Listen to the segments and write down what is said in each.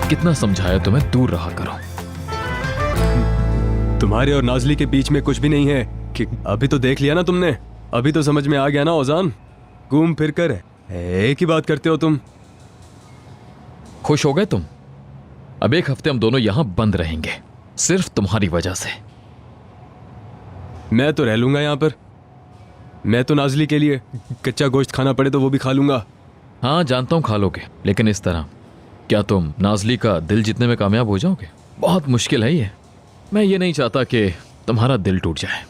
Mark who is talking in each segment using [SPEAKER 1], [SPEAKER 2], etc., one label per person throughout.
[SPEAKER 1] कितना समझाया तुम्हें, दूर रहा करो।
[SPEAKER 2] तुम्हारे और नाजली के बीच में कुछ भी नहीं है कि अभी तो देख लिया ना तुमने, अभी तो समझ में आ गया ना ओजान। घूम फिर कर एक ही बात करते हो तुम।
[SPEAKER 1] खुश हो गए तुम? अब एक हफ्ते हम दोनों यहां बंद रहेंगे, सिर्फ तुम्हारी वजह से।
[SPEAKER 2] मैं तो रह लूंगा यहाँ पर। मैं तो नाजली के लिए कच्चा गोश्त खाना पड़े तो वो भी खा लूंगा।
[SPEAKER 1] हाँ जानता हूं खा लोगे, लेकिन इस तरह क्या तुम नाजली का दिल जीतने में कामयाब हो जाओगे? बहुत मुश्किल है ये। मैं ये नहीं चाहता कि तुम्हारा दिल टूट जाए।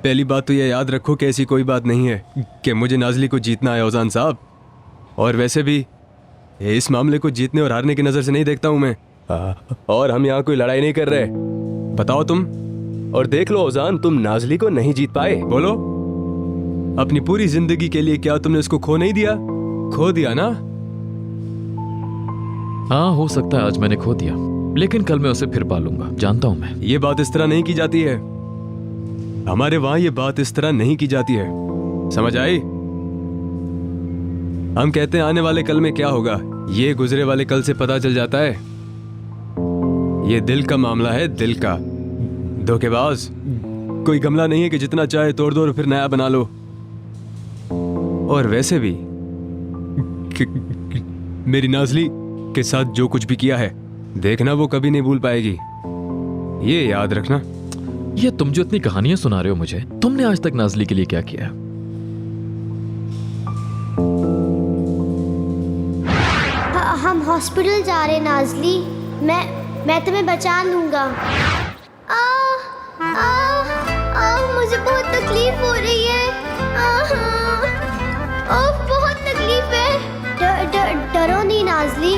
[SPEAKER 2] पहली बात तो ये याद रखो कि ऐसी कोई बात नहीं है कि मुझे नाजली को जीतना है ओजान साहब। और वैसे भी इस मामले को जीतने और हारने की नज़र से नहीं देखता हूं मैं। और हम यहाँ कोई लड़ाई नहीं कर रहे। बताओ तुम। और देख लो ओजान, तुम नाजली को नहीं जीत पाए। बोलो, अपनी पूरी जिंदगी के लिए क्या तुमने उसको खो नहीं दिया? खो दिया ना?
[SPEAKER 1] हाँ हो सकता है आज मैंने खो दिया, लेकिन कल मैं उसे फिर पालूंगा, जानता हूं मैं।
[SPEAKER 2] ये बात इस तरह नहीं की जाती है। हमारे वहां ये बात इस तरह नहीं की जाती है, समझ आई? हम कहते हैं आने वाले कल में क्या होगा, ये गुजरे वाले कल से पता चल जाता है। ये दिल का मामला है, दिल का। धोखेबाज कोई गमला नहीं है कि जितना चाहे तोड़ दो और फिर नया बना लो। और वैसे भी मेरी नाजली के साथ जो कुछ भी किया है, देखना वो कभी नहीं भूल पाएगी, ये याद रखना।
[SPEAKER 1] ये तुम जो इतनी कहानियां सुना रहे हो मुझे, तुमने आज तक नाजली के लिए क्या किया?
[SPEAKER 3] हम हॉस्पिटल जा रहे नाजली। मैं तुम्हें बचा लूंगा। मुझे बहुत तकलीफ हो रही है। बहुत तकलीफ है। डरो नहीं नाजली,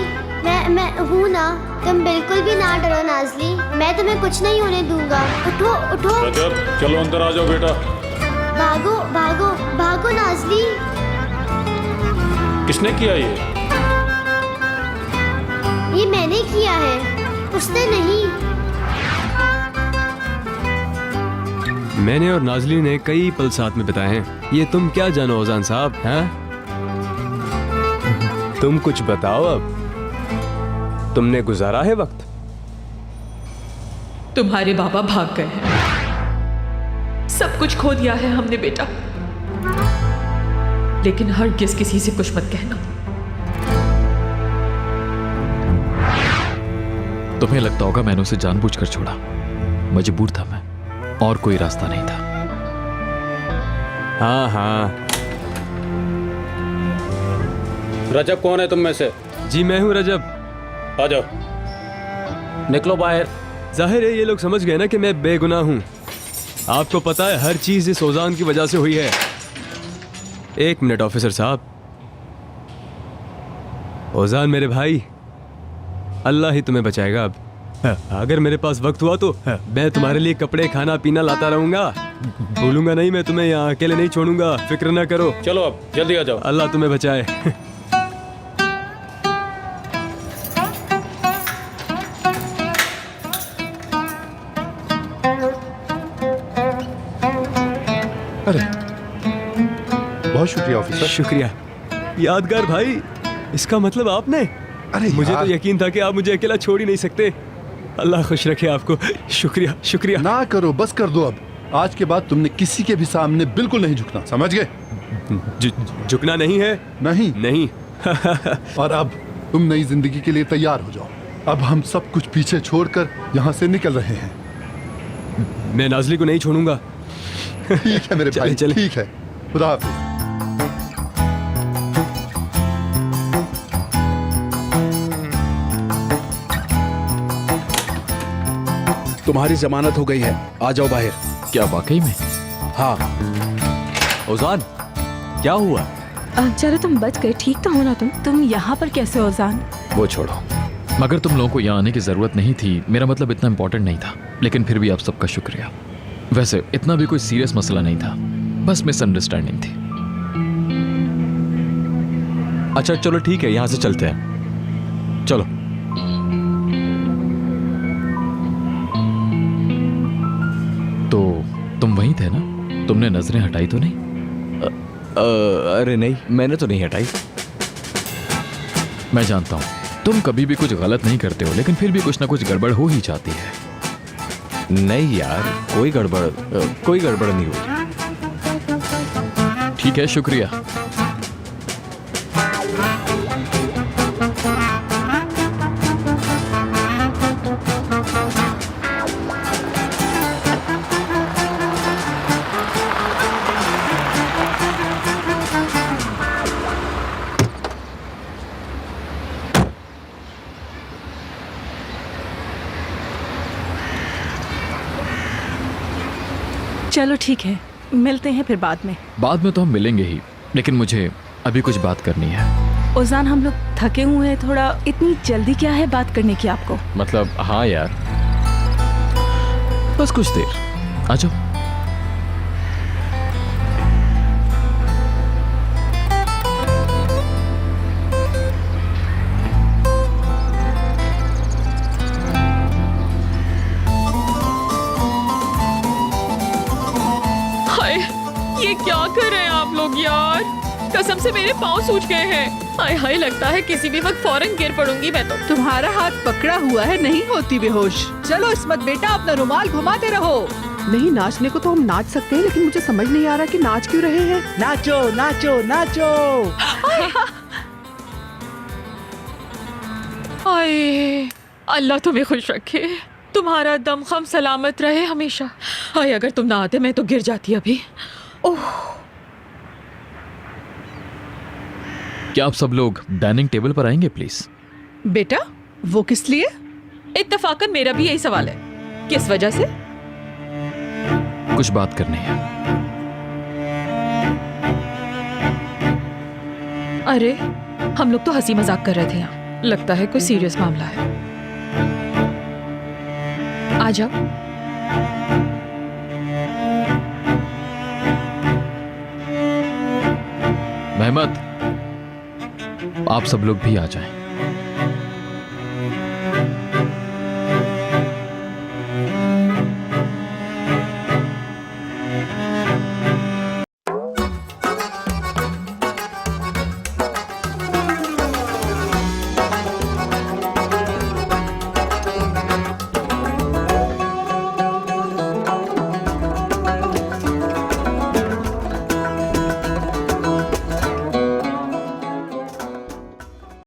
[SPEAKER 3] मैं हूँ ना। तुम बिल्कुल भी ना डरो नाजली, मैं तुम्हें कुछ नहीं होने दूंगा। उठो उठो।
[SPEAKER 4] रजब, चलो अंदर आ जाओ बेटा।
[SPEAKER 3] भागो भागो भागो नाजली।
[SPEAKER 4] किसने किया ये?
[SPEAKER 3] ये मैंने किया है, उसने नहीं।
[SPEAKER 2] मैंने और नाजली ने कई पल साथ में बिताए हैं, ये तुम क्या जानो ओजान साहब? हैं? तुम कुछ बताओ अब। तुमने गुजारा है वक्त?
[SPEAKER 5] तुम्हारे बाबा भाग गए हैं, सब कुछ खो दिया है हमने बेटा। लेकिन हरगिज किसी से कुछ मत कहना।
[SPEAKER 1] तुम्हें लगता होगा मैंने उसे जानबूझकर छोड़ा, मजबूर था मैं, और कोई रास्ता नहीं था।
[SPEAKER 2] हाँ हाँ।
[SPEAKER 4] रजब कौन है तुम में से?
[SPEAKER 2] जी मैं हूँ रजब।
[SPEAKER 4] आ जाओ। निकलो बाहर।
[SPEAKER 2] जाहिर है ये लोग समझ गए ना कि मैं बेगुनाह हूँ। आपको पता है हर चीज इस ओजान की वजह से हुई है। एक मिनट ऑफिसर साहब। ओजान मेरे भाई, अल्लाह ही तुम्हें बचाएगा। अब अगर मेरे पास वक्त हुआ तो मैं तुम्हारे लिए कपड़े खाना पीना लाता रहूंगा। भूलूंगा नहीं, मैं तुम्हें यहाँ अकेले नहीं छोड़ूंगा, फिक्र ना करो।
[SPEAKER 4] चलो अब जल्दी आ जाओ।
[SPEAKER 2] अल्लाह तुम्हें बचाए।
[SPEAKER 6] अरे बहुत शुक्रिया ऑफिसर।
[SPEAKER 2] शुक्रिया। यादगार भाई, इसका मतलब आपने?
[SPEAKER 6] अरे
[SPEAKER 2] मुझे
[SPEAKER 6] यार,
[SPEAKER 2] तो यकीन था कि आप मुझे अकेला छोड़ ही नहीं सकते। अल्लाह खुश रखे आपको। शुक्रिया शुक्रिया।
[SPEAKER 6] ना करो, बस कर दो अब। आज के बाद तुमने किसी के भी सामने बिल्कुल नहीं झुकना, समझ गए?
[SPEAKER 2] झुकना नहीं है?
[SPEAKER 6] नहीं
[SPEAKER 2] नहीं।
[SPEAKER 6] और अब तुम नई जिंदगी के लिए तैयार हो जाओ। अब हम सब कुछ पीछे छोड़कर यहाँ से निकल रहे हैं।
[SPEAKER 2] मैं नाजली को नहीं छोड़ूंगा।
[SPEAKER 6] ठीक है मेरे भाई,
[SPEAKER 2] चले।
[SPEAKER 6] ठीक है। खुदा हाफिज।
[SPEAKER 7] तुम्हारी जमानत हो गई है, आ जाओ बाहर।
[SPEAKER 1] क्या वाकई में?
[SPEAKER 7] हाँ।
[SPEAKER 2] ओजान क्या हुआ?
[SPEAKER 8] चलो तुम बच गए, ठीक तो हो ना तुम यहाँ पर कैसे हो ओजान?
[SPEAKER 1] वो छोड़ो, मगर तुम लोगों को यहाँ आने की जरूरत नहीं थी। मेरा मतलब इतना इंपॉर्टेंट नहीं था, लेकिन फिर भी आप सबका शुक्रिया। वैसे इतना भी कोई सीरियस मसला नहीं था, बस मिसअंडरस्टैंडिंग थी।
[SPEAKER 2] अच्छा चलो ठीक है, यहाँ से चलते हैं। चलो।
[SPEAKER 1] तो तुम वहीं थे ना? तुमने नजरें हटाई तो नहीं?
[SPEAKER 9] अरे नहीं, मैंने तो नहीं हटाई।
[SPEAKER 1] मैं जानता हूं, तुम कभी भी कुछ गलत नहीं करते हो, लेकिन फिर भी कुछ ना कुछ गड़बड़ हो ही जाती है।
[SPEAKER 9] नहीं यार, कोई गड़बड़ नहीं हुई।
[SPEAKER 1] ठीक है, शुक्रिया।
[SPEAKER 8] चलो ठीक है, मिलते हैं फिर बाद में।
[SPEAKER 1] बाद में तो हम मिलेंगे ही, लेकिन मुझे अभी कुछ बात करनी है।
[SPEAKER 8] ओजान, हम लोग थके हुए हैं थोड़ा, इतनी जल्दी क्या है बात करने की आपको?
[SPEAKER 1] मतलब हाँ यार, बस कुछ देर। आ जाओ।
[SPEAKER 5] हाय, ये क्या कर रहे हैं आप लोग यार? कसम से मेरे पाँव सूज गए हैं। हाय हाय, लगता है किसी भी वक्त फौरन गिर पड़ूंगी मैं तो।
[SPEAKER 10] तुम्हारा हाथ पकड़ा हुआ है, नहीं होती बेहोश। चलो इस्मत बेटा, अपना रुमाल घुमाते रहो। नहीं, नाचने को तो हम नाच सकते हैं, लेकिन मुझे समझ नहीं आ रहा कि नाच क्यों रहे हैं। नाचो नाचो नाचो।
[SPEAKER 5] हाय, अल्लाह तुम्हें खुश रखे, तुम्हारा दमखम सलामत रहे हमेशा। हाय, अगर तुम ना आते मैं तो गिर जाती अभी। ओह,
[SPEAKER 1] क्या आप सब लोग डाइनिंग टेबल पर आएंगे प्लीज?
[SPEAKER 10] बेटा, वो किस लिए?
[SPEAKER 5] इत्तफाकन मेरा भी यही सवाल है, किस वजह से?
[SPEAKER 1] कुछ बात करनी है।
[SPEAKER 5] अरे, हम लोग तो हंसी मजाक कर रहे थे यहाँ, लगता है कोई सीरियस मामला है। आ जाओ।
[SPEAKER 1] मेहमद, आप सब लोग भी आ जाएं।